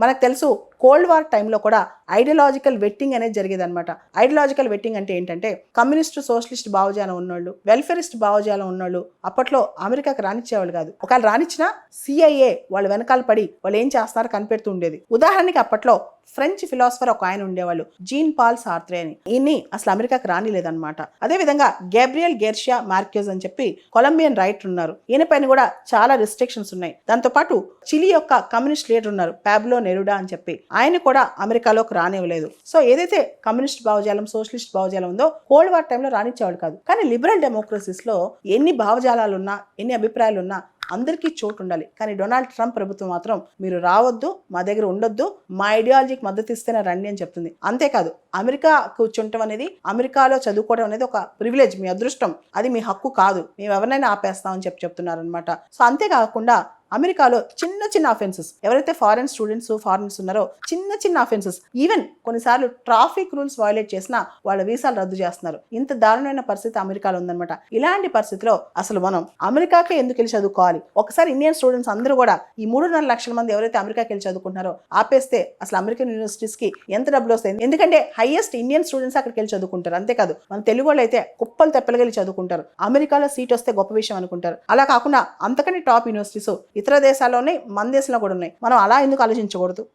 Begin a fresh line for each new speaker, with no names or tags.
మనకు తెలుసు cold war టైంలో కూడా ఐడియాలజికల్ వెట్టింగ్ అనేది జరిగేది అనమాట. ఐడియాలజికల్ వెట్టింగ్ అంటే ఏంటంటే కమ్యూనిస్ట్ సోషలిస్ట్ భావజాలం ఉన్నోళ్ళు, వెల్ఫేరిస్ట్ భావజాలం ఉన్నోళ్ళు అప్పట్లో అమెరికాకి రానిచ్చేవాళ్ళు కాదు. ఒకవేళ రానిచ్చినా CIA వాళ్ళు వెనకాల పడి వాళ్ళు ఏం చేస్తున్నారో కనిపెడుతూ ఉండేది. ఉదాహరణకి అప్పట్లో ఫ్రెంచ్ ఫిలాసఫర్ ఒక ఆయన ఉండేవాళ్ళు, జీన్ పాల్ సార్త్రే అని. ఈయన్ని అసలు అమెరికాకి రానిలేదన్నమాట. అదేవిధంగా గ్యాబ్రియల్ గెర్షియా మార్క్యూజ్ అని చెప్పి కొలంబియన్ రైటర్ ఉన్నారు. ఈయన పైన కూడా చాలా రిస్ట్రిక్షన్స్ ఉన్నాయి. దాంతోపాటు చిలీ యొక్క కమ్యూనిస్ట్ లీడర్ ఉన్నారు, పాబ్లో నెరుడా అని చెప్పి, ఆయన కూడా అమెరికాలోకి రానివ్వలేదు. సో ఏదైతే కమ్యూనిస్ట్ భావజాలం సోషలిస్ట్ భావజాలం ఉందో కోల్డ్ వార్ టైంలో రానిచ్చేవాళ్ళు కాదు. కానీ లిబరల్ డెమోక్రసీస్ లో ఎన్ని భావజాలాలు ఉన్నా ఎన్ని అభిప్రాయాలు ఉన్నా అందరికీ చోటు ఉండాలి. కానీ డొనాల్డ్ ట్రంప్ ప్రభుత్వం మాత్రం మీరు రావద్దు, మా దగ్గర ఉండొద్దు, మా ఐడియాలజీకి మద్దతు ఇస్తేనే రండి అని చెప్తుంది. అంతేకాదు అమెరికా కూర్చుంటం అనేది, అమెరికాలో చదువుకోవడం అనేది ఒక ప్రివిలేజ్, మీ అదృష్టం, అది మీ హక్కు కాదు, మేము ఎవరినైనా ఆపేస్తామని చెప్తున్నారు అనమాట. సో అంతేకాకుండా అమెరికాలో చిన్న చిన్న అఫెన్సెస్, ఎవరైతే ఫారెన్ స్టూడెంట్స్ ఫారినర్స్ ఉన్నారో చిన్న చిన్న అఫెన్సెస్, ఈవెన్ కొన్నిసార్లు ట్రాఫిక్ రూల్స్ వైలేట్ చేసినా వాళ్ళ వీసాలు రద్దు చేస్తున్నారు. ఇంత దారుణమైన పరిస్థితి అమెరికాలో ఉందన్నమాట. ఇలాంటి పరిస్థితిలో అసలు మనం అమెరికాకే ఎందుకు వెళ్ళి చదువుకోవాలి? ఒకసారి ఇండియన్ స్టూడెంట్స్ అందరూ కూడా ఈ 3.5 లక్షల మంది ఎవరైతే అమెరికాకి వెళ్ళి చదువుకుంటున్నారో ఆపేస్తే అసలు అమెరికన్ యూనివర్సిటీస్ కి ఎంత డబ్బులు వస్తాయి? ఎందుకంటే హైయెస్ట్ ఇండియన్ స్టూడెంట్స్ అక్కడికి వెళ్ళి చదువుకుంటారు. అంతేకాదు మన తెలుగు వాళ్ళు అయితే కుప్పలు తెప్పలుగా చదువుకుంటారు. అమెరికాలో సీట్ వస్తే గొప్ప విషయం అనుకుంటారు. అలా కాకుండా అంతకని టాప్ యూనివర్సిటీస్ ఇతర దేశాల్లోనే మన దేశంలో కూడా ఉన్నాయి. మనం అలా ఎందుకు ఆలోచించకూడదు?